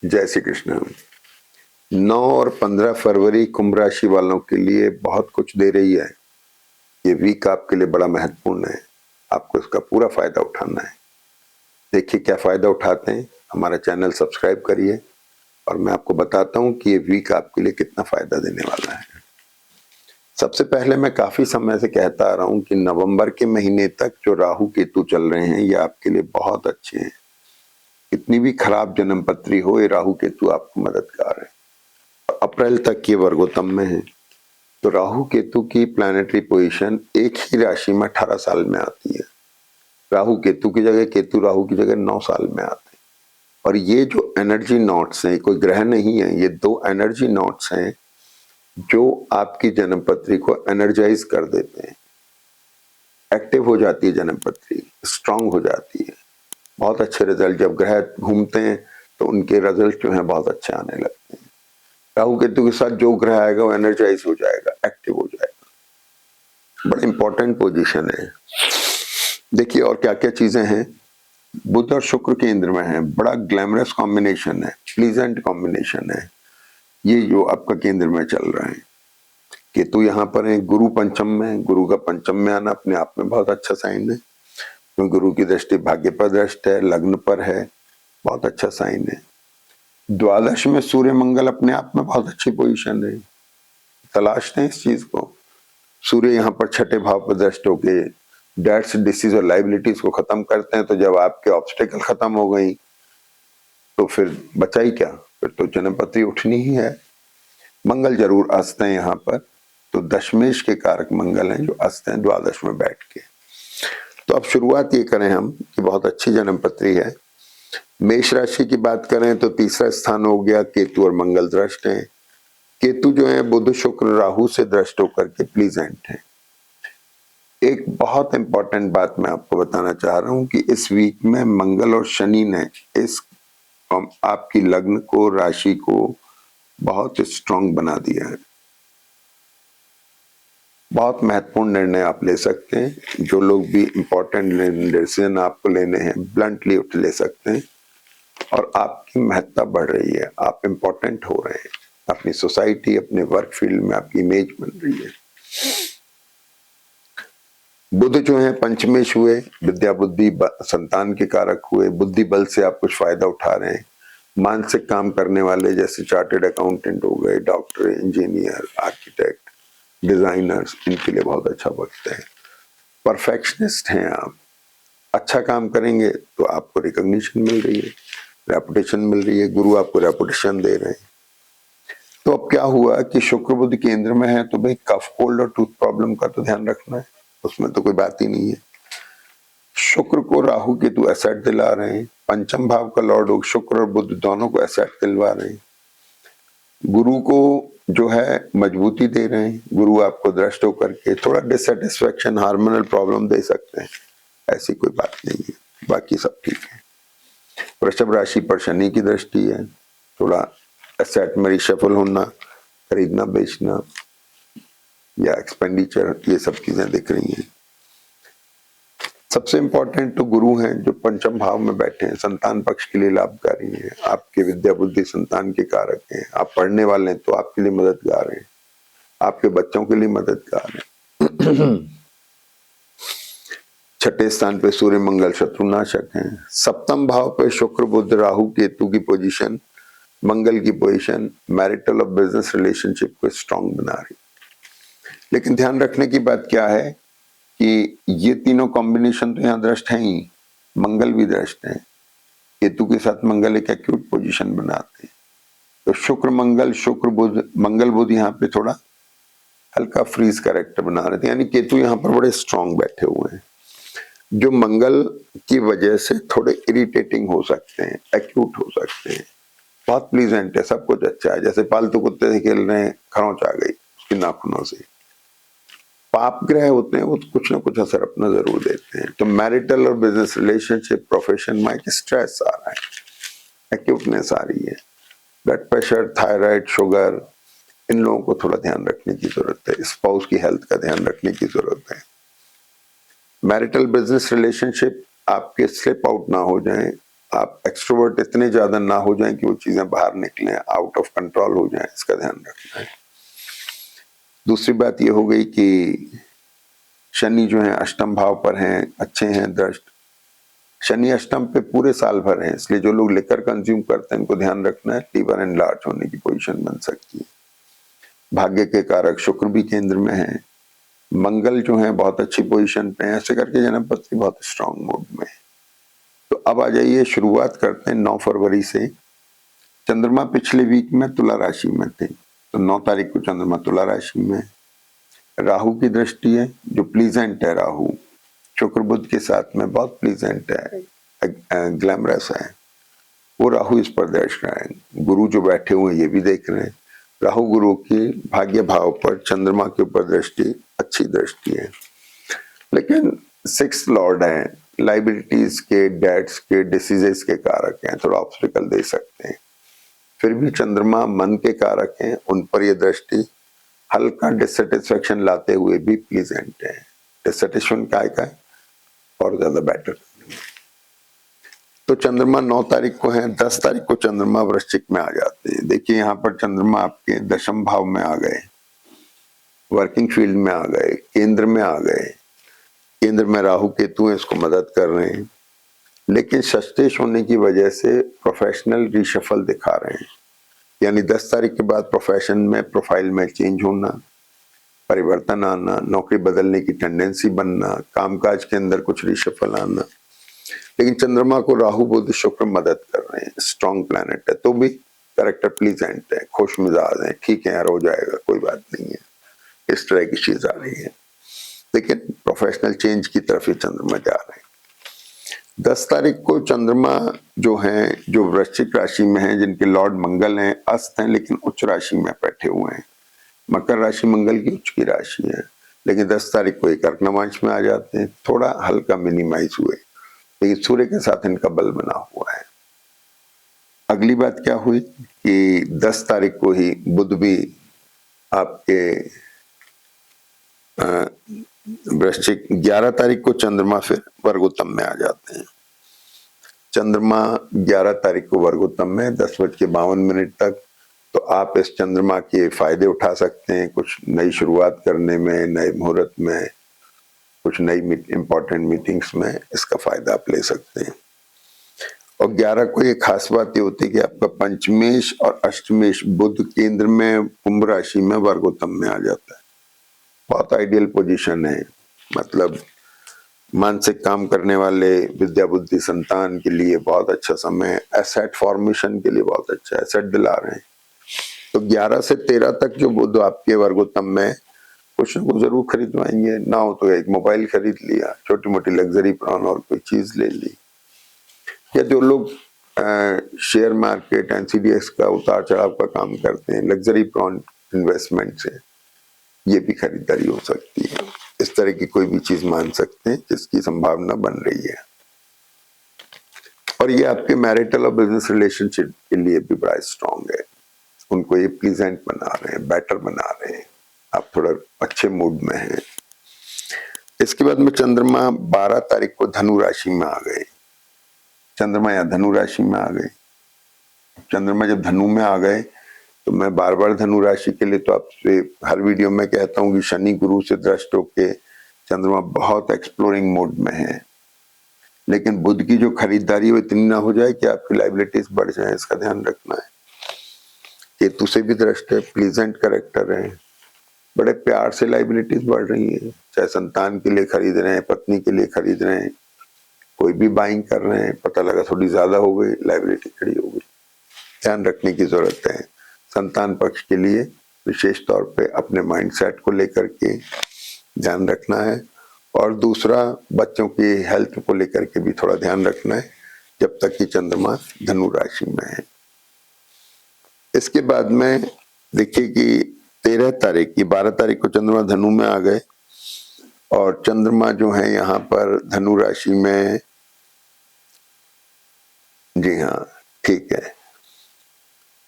जय श्री कृष्ण। 9 और 15 फरवरी कुंभ राशि वालों के लिए बहुत कुछ दे रही है। ये वीक आपके लिए बड़ा महत्वपूर्ण है, आपको इसका पूरा फायदा उठाना है। देखिए क्या फायदा उठाते हैं, हमारा चैनल सब्सक्राइब करिए और मैं आपको बताता हूं कि ये वीक आपके लिए कितना फायदा देने वाला है। सबसे पहले मैं काफी समय से कहता आ रहा हूं कि नवंबर के महीने तक जो राहु केतु चल रहे हैं ये आपके लिए बहुत अच्छे हैं। कितनी भी खराब जन्म पत्री हो, ये राहु केतु आपको मददगार है। अप्रैल तक ये वर्गोत्तम में है, तो राहु केतु की प्लैनेटरी पोजीशन एक ही राशि में 18 साल में आती है। राहु केतु की जगह, केतु राहु की जगह 9 साल में आते हैं। और ये जो एनर्जी नोट्स हैं, कोई ग्रह नहीं है, ये 2 एनर्जी नोट्स हैं जो आपकी जन्म पत्री को एनर्जाइज कर देते हैं। एक्टिव हो जाती है जन्म पत्री, स्ट्रांग हो जाती है। बहुत अच्छे रिजल्ट, जब ग्रह घूमते हैं तो उनके रिजल्ट जो हैं बहुत अच्छे आने लगते हैं। राहु केतु के साथ जो ग्रह आएगा वो एनर्जाइज हो जाएगा, एक्टिव हो जाएगा। बड़ा इंपॉर्टेंट पोजीशन है। देखिए और क्या क्या चीजें हैं। बुध और शुक्र केंद्र में है, बड़ा ग्लैमरस कॉम्बिनेशन है, प्लीजेंट कॉम्बिनेशन है ये जो आपका केंद्र में चल रहा है। केतु यहाँ पर है, गुरु पंचम में, गुरु का पंचम में आना अपने आप में बहुत अच्छा साइन है, क्योंकि गुरु की दृष्टि भाग्य पर दृष्टि है, लग्न पर है, बहुत अच्छा साइन है। द्वादश में सूर्य मंगल अपने आप में बहुत अच्छी पोजीशन है, तलाशते हैं इस चीज को। सूर्य यहाँ पर छठे भाव पर दृष्ट होके डेट्स, डिसीज और लाइबिलिटीज को खत्म करते हैं। तो जब आपके ऑब्स्टेकल खत्म हो गई तो फिर बचा ही क्या, फिर तो जन्म पत्री उठनी ही है। मंगल जरूर अस्त है यहाँ पर, तो दशमेश के कारक मंगल हैं जो अस्त हैं द्वादश में बैठ के। तो अब शुरुआत ये करें हम कि बहुत अच्छी जन्म पत्री है। मेष राशि की बात करें तो तीसरा स्थान हो गया, केतु और मंगल दृष्ट हैं। केतु जो है बुध शुक्र राहु से दृष्ट होकर के प्लीजेंट है। एक बहुत इंपॉर्टेंट बात मैं आपको बताना चाह रहा हूं कि इस वीक में मंगल और शनि ने इस आपकी लग्न को, राशि को बहुत स्ट्रांग बना दिया है। बहुत महत्वपूर्ण निर्णय आप ले सकते हैं। जो लोग भी इंपॉर्टेंट डिसीजन आपको लेने हैं ब्लंटली उठ ले सकते हैं और आपकी महत्ता बढ़ रही है, आप इंपॉर्टेंट हो रहे हैं। अपनी सोसाइटी, अपने वर्क फील्ड में आपकी इमेज बन रही है। बुध जो है पंचमेश हुए, विद्या बुद्धि संतान के कारक हुए, बुद्धि बल से आप कुछ फायदा उठा रहे हैं। मानसिक काम करने वाले जैसे चार्टेड अकाउंटेंट हो गए, डॉक्टर, इंजीनियर, आर्किटेक्ट, डिजाइनर्स, इनके लिए बहुत अच्छा वक्त है। परफेक्शनिस्ट हैं आप, अच्छा काम करेंगे तो आपको रिकॉग्निशन मिल रही है, रेपुटेशन मिल रही है, गुरु आपको रेपुटेशन दे रहे हैं। तो अब क्या हुआ कि शुक्र बुध केंद्र में है, तो भाई कफ, कोल्ड और टूथ प्रॉब्लम का तो ध्यान रखना है, उसमें तो कोई बात ही नहीं है। शुक्र को राहु केतु एसेट दिला रहे हैं, पंचम भाव का लॉर्ड हो शुक्र और बुध दोनों को एसेट दिलवा रहे हैं। गुरु को जो है मजबूती दे रहे हैं, गुरु आपको दृष्ट होकर के थोड़ा डिससेटिस्फेक्शन, हार्मोनल प्रॉब्लम दे सकते हैं, ऐसी कोई बात नहीं है, बाकी सब ठीक है। वृषभ राशि पर शनि की दृष्टि है, थोड़ा एसेट में रिशफल होना, खरीदना बेचना या एक्सपेंडिचर, ये सब चीजें दिख रही हैं। सबसे इंपॉर्टेंट तो गुरु हैं जो पंचम भाव में बैठे हैं, संतान पक्ष के लिए लाभकारी हैं, आपके विद्या बुद्धि संतान के कारक हैं। आप पढ़ने वाले हैं तो आपके लिए मददगार हैं, आपके बच्चों के लिए मददगार हैं। छठे स्थान पे सूर्य मंगल शत्रुनाशक हैं। सप्तम भाव पे शुक्र बुध राहु केतु की पोजीशन, मंगल की पोजीशन मैरिटल और बिजनेस रिलेशनशिप को स्ट्रांग बना रही। लेकिन ध्यान रखने की बात क्या है कि ये तीनों कॉम्बिनेशन तो यहाँ दृष्ट है ही, मंगल भी दृष्ट है। केतु के साथ मंगल एक एक्यूट पोजीशन बनाते हैं, तो शुक्र मंगल, शुक्र बुध, मंगल बुध यहाँ पे थोड़ा हल्का फ्रीज कैरेक्टर बना रहे थे, यानी केतु यहाँ पर बड़े स्ट्रांग बैठे हुए हैं, जो मंगल की वजह से थोड़े इरिटेटिंग हो सकते हैं, एक्यूट हो सकते हैं। बहुत प्लीजेंट है, सब कुछ अच्छा है, जैसे पालतू कुत्ते से खेल रहे हैं, खरोंच आ गई उसके नाखूनों से। पाप ग्रह होते हैं वो कुछ ना कुछ असर अपना जरूर देते हैं। तो मैरिटल और बिजनेस रिलेशनशिप, प्रोफेशन में एक स्ट्रेस आ रहा है, एक्यूटनेस आ रही है। ब्लड प्रेशर, थायराइड, शुगर, इन लोगों को थोड़ा ध्यान रखने की जरूरत है। स्पाउस की हेल्थ का ध्यान रखने की जरूरत है। मैरिटल बिजनेस रिलेशनशिप आपके स्लिप आउट ना हो जाए, आप एक्सट्रोवर्ट इतने ज्यादा ना हो जाएं कि वो चीजें बाहर निकलें, आउट ऑफ कंट्रोल हो जाएं, इसका ध्यान रखना है। दूसरी बात ये हो गई कि शनि जो है अष्टम भाव पर हैं, अच्छे हैं दृष्ट। शनि अष्टम पे पूरे साल भर है, इसलिए जो लोग लिकर कंज्यूम करते हैं उनको ध्यान रखना है, लीवर एनलार्ज होने की पोजीशन बन सकती है। भाग्य के कारक शुक्र भी केंद्र में है, मंगल जो है बहुत अच्छी पोजीशन पे है, ऐसे करके जन्मपति बहुत स्ट्रांग मोड में है। तो अब आ जाइए, शुरुआत करते हैं 9 फरवरी से। चंद्रमा पिछले वीक में तुला राशि में थे, तो 9 तारीख को चंद्रमा तुला राशि में। राहु की दृष्टि है जो प्लीजेंट है, राहु शुक्र बुध के साथ में बहुत प्लीजेंट है, ग्लैमरस है, वो राहु इस पर दर्श रहा है। गुरु जो बैठे हुए ये भी देख रहे हैं, राहु गुरु की भाग्य भाव पर चंद्रमा के ऊपर दृष्टि अच्छी दृष्टि है, लेकिन 6th लॉर्ड है, लाइबिलिटीज के, डेट्स के, डिसीजेस के कारक हैं, थोड़ा ऑब्स्टिकल दे सकते हैं। फिर भी चंद्रमा मन के कारक हैं, उन पर यह दृष्टि हल्का डिससेटिस्फेक्शन लाते हुए भी प्लीजेंट है। डिससेटिस्फेक्शन काय का है और ज्यादा बेटर। तो चंद्रमा 9 तारीख को है, 10 तारीख को चंद्रमा वृश्चिक में आ जाते हैं। देखिए यहाँ पर चंद्रमा आपके दशम भाव में आ गए, वर्किंग फील्ड में आ गए, केंद्र में आ गए। केंद्र में राहु केतु इसको मदद कर रहे हैं, लेकिन षष्टेश होने की वजह से प्रोफेशनल रिशफल दिखा रहे हैं, यानी 10 तारीख के बाद प्रोफेशन में, प्रोफाइल में चेंज होना, परिवर्तन आना, नौकरी बदलने की टेंडेंसी बनना, कामकाज के अंदर कुछ रिशफल आना। लेकिन चंद्रमा को राहु बुध शुक्र मदद कर रहे हैं, स्ट्रॉन्ग प्लैनेट है, तो भी कैरेक्टर प्लीजेंट है, खुश मिजाज है, ठीक है यार हो जाएगा कोई बात नहीं है, इस तरह की चीज आ रही है। लेकिन प्रोफेशनल चेंज की तरफ ही चंद्रमा जा रहे हैं। 10 तारीख को चंद्रमा जो है, जो वृश्चिक राशि में है, जिनके लॉर्ड मंगल हैं, अस्त हैं लेकिन उच्च राशि में बैठे हुए हैं। मकर राशि मंगल की उच्च की राशि है, लेकिन 10 तारीख को एक कर्क नवांश में आ जाते हैं, थोड़ा हल्का मिनिमाइज हुए, लेकिन सूर्य के साथ इनका बल बना हुआ है। अगली बात क्या हुई कि 10 तारीख को ही बुध भी आपके वृश्चिक, 11 तारीख को चंद्रमा फिर वर्गोत्तम में आ जाते हैं। चंद्रमा 11 तारीख को वर्गोत्तम में 10:52 तक, तो आप इस चंद्रमा के फायदे उठा सकते हैं, कुछ नई शुरुआत करने में, नए मुहूर्त में, कुछ नई इंपॉर्टेंट मीटिंग्स में इसका फायदा आप ले सकते हैं। और 11 को ये खास बात ये होती है कि आपका पंचमेश और अष्टमेश बुध केंद्र में कुंभ राशि में वर्गोत्तम में आ जाता है। बहुत आइडियल पोजीशन है, मतलब मानसिक काम करने वाले, विद्या बुद्धि संतान के लिए बहुत अच्छा समय, एसेट फॉर्मेशन के लिए बहुत अच्छा, एसेट दिला रहे हैं। तो 11 से 13 तक जो बुध आपके वर्गोत्तम में कुछ न कुछ जरूर खरीदवाएंगे, ना हो तो एक मोबाइल खरीद लिया, छोटी मोटी लग्जरी प्लान और कोई चीज ले ली, या जो लोग शेयर मार्केट, एनसीडीएक्स का उतार चढ़ाव का काम करते हैं, लग्जरी प्रॉन इन्वेस्टमेंट से ये भी खरीदारी हो सकती है। इस तरह की कोई भी चीज मान सकते हैं जिसकी संभावना बन रही है। और ये आपके मैरिटल और बिजनेस रिलेशनशिप के लिए भी बड़ा स्ट्रांग है, उनको ये प्लीजेंट बना रहे हैं, बेटर बना रहे हैं, आप थोड़ा अच्छे मूड में हैं। इसके बाद में चंद्रमा 12 तारीख को धनु राशि में आ गए। चंद्रमा या धनु राशि में आ गए। चंद्रमा जब धनु में आ गए तो मैं बार बार धनु राशि के लिए तो आपसे हर वीडियो में कहता हूं कि शनि गुरु से दृष्ट होके चंद्रमा बहुत एक्सप्लोरिंग मोड में है, लेकिन बुध की जो खरीदारी वो इतनी ना हो जाए कि आपकी लाइबिलिटीज बढ़ जाए, इसका ध्यान रखना है। केतु से भी दृष्ट है, प्लीजेंट कैरेक्टर है, बड़े प्यार से लाइबिलिटीज बढ़ रही है, चाहे संतान के लिए खरीद रहे हैं, पत्नी के लिए खरीद रहे हैं, कोई भी बाइंग कर रहे हैं, पता लगा थोड़ी ज्यादा हो गई, लाइबिलिटी खड़ी हो गई, ध्यान रखने की जरूरत है। संतान पक्ष के लिए विशेष तौर पे अपने माइंडसेट को लेकर के ध्यान रखना है, और दूसरा बच्चों की हेल्थ को लेकर के भी थोड़ा ध्यान रखना है जब तक कि चंद्रमा धनु राशि में है। इसके बाद में देखिए कि 13 तारीख की 12 तारीख को चंद्रमा धनु में आ गए, और चंद्रमा जो है यहाँ पर धनु राशि में, जी हाँ ठीक है।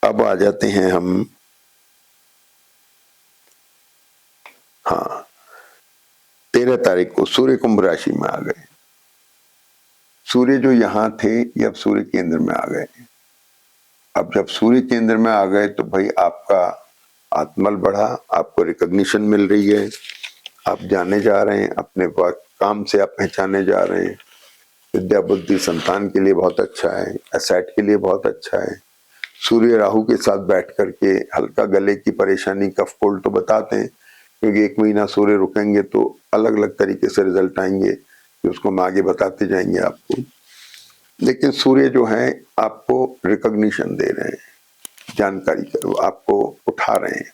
अब आ जाते हैं हम, हाँ 13 तारीख को सूर्य कुंभ राशि में आ गए। सूर्य जो यहाँ थे ये अब सूर्य केंद्र में आ गए। अब जब सूर्य केंद्र में आ गए तो भाई आपका आत्मबल बढ़ा, आपको रिकॉग्निशन मिल रही है, आप जाने जा रहे हैं, अपने काम से आप पहचाने जा रहे हैं। विद्या बुद्धि संतान के लिए बहुत अच्छा है, एसेट के लिए बहुत अच्छा है। सूर्य राहु के साथ बैठ करके हल्का गले की परेशानी, कफ कोल्ड तो बताते हैं, क्योंकि 1 महीना सूर्य रुकेंगे तो अलग अलग तरीके से रिजल्ट आएंगे, उसको हम आगे बताते जाएंगे आपको। लेकिन सूर्य जो है आपको रिकॉग्निशन दे रहे हैं, जानकारी करो, आपको उठा रहे हैं,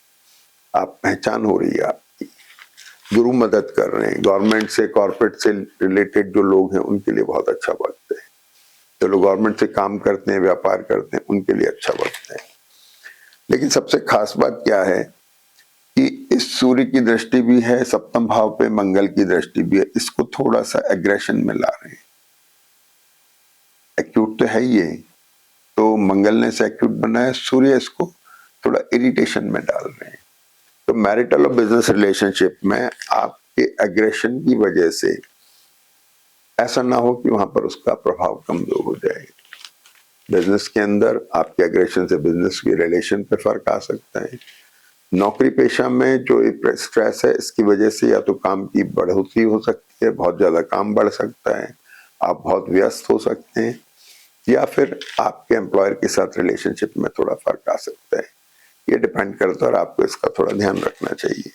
आप पहचान हो रही है आपकी, गुरु मदद कर रहे हैं। गवर्नमेंट से, कॉर्पोरेट से रिलेटेड जो लोग हैं उनके लिए बहुत अच्छा वक्त है। जो लोग गवर्नमेंट से काम करते हैं, व्यापार करते हैं, उनके लिए अच्छा वक्त है। लेकिन सबसे खास बात क्या है कि इस सूर्य की दृष्टि भी है, सप्तम भाव पे मंगल की दृष्टि भी है, इसको थोड़ा सा एग्रेशन में ला रहे हैं। एक्यूट तो है ही है, तो मंगल ने से एक्यूट बनाया, सूर्य इसको थोड़ा इरिटेशन में डाल रहे हैं। तो मैरिटल और बिजनेस रिलेशनशिप में आपके एग्रेशन की वजह से ऐसा ना हो कि वहां पर उसका प्रभाव कमजोर हो जाए। बिजनेस के अंदर आपके एग्रेशन से बिजनेस के रिलेशन पे फर्क आ सकता है। नौकरी पेशा में जो स्ट्रेस है, इसकी वजह से या तो काम की बढ़ोतरी हो सकती है, बहुत ज्यादा काम बढ़ सकता है, आप बहुत व्यस्त हो सकते हैं, या फिर आपके एम्प्लॉयर के साथ रिलेशनशिप में थोड़ा फर्क आ सकता है। ये डिपेंड करता है और आपको इसका थोड़ा ध्यान रखना चाहिए।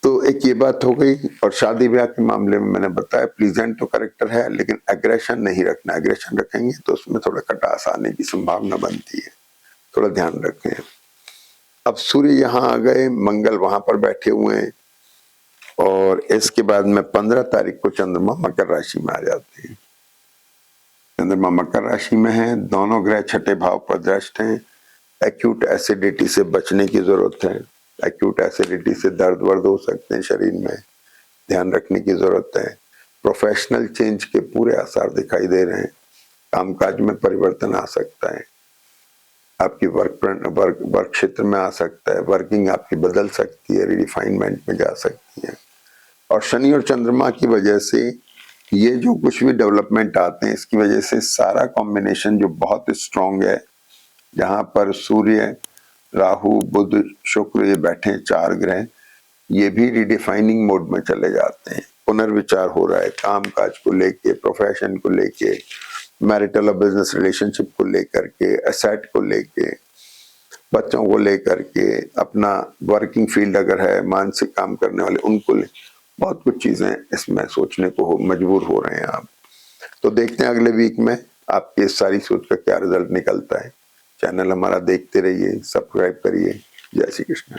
तो एक ये बात हो गई। और शादी ब्याह के मामले में मैंने बताया प्लीजेंट तो करेक्टर है, लेकिन एग्रेशन नहीं रखना। एग्रेशन रखेंगे तो उसमें थोड़ा खटास आने की संभावना बनती है, थोड़ा ध्यान रखें। अब सूर्य यहाँ आ गए, मंगल वहां पर बैठे हुए हैं, और इसके बाद में 15 तारीख को चंद्रमा मकर राशि में आ जाते हैं। चंद्रमा मकर राशि में है, दोनों ग्रह छठे भाव पर दृष्ट हैं। एक्यूट एसिडिटी से बचने की जरूरत है। एक्यूट एसिडिटी से दर्द वर्द हो सकते हैं शरीर में, ध्यान रखने की जरूरत है। प्रोफेशनल चेंज के पूरे आसार दिखाई दे रहे हैं, कामकाज में परिवर्तन आ सकता है, आपकी वर्क क्षेत्र में आ सकता है, वर्किंग आपकी बदल सकती है, रिडिफाइनमेंट में जा सकती है। और शनि और चंद्रमा की वजह से ये जो कुछ भी डेवलपमेंट आते हैं, इसकी वजह से सारा कॉम्बिनेशन जो बहुत स्ट्रॉन्ग है, जहां पर सूर्य, राहु, बुध, शुक्र ये बैठे 4 ग्रह, ये भी रिडिफाइनिंग मोड में चले जाते हैं। पुनर्विचार हो रहा है काम काज को लेके, प्रोफेशन को लेके, मैरिटल और बिजनेस रिलेशनशिप को लेकर के, एसेट को लेके, बच्चों को लेकर के, अपना वर्किंग फील्ड अगर है, मानसिक काम करने वाले उनको बहुत कुछ चीजें इसमें सोचने को मजबूर हो रहे हैं आप। तो देखते हैं अगले वीक में आपकी इस सारी सोच का क्या रिजल्ट निकलता है। चैनल हमारा देखते रहिए, सब्सक्राइब करिए। जय श्री कृष्ण।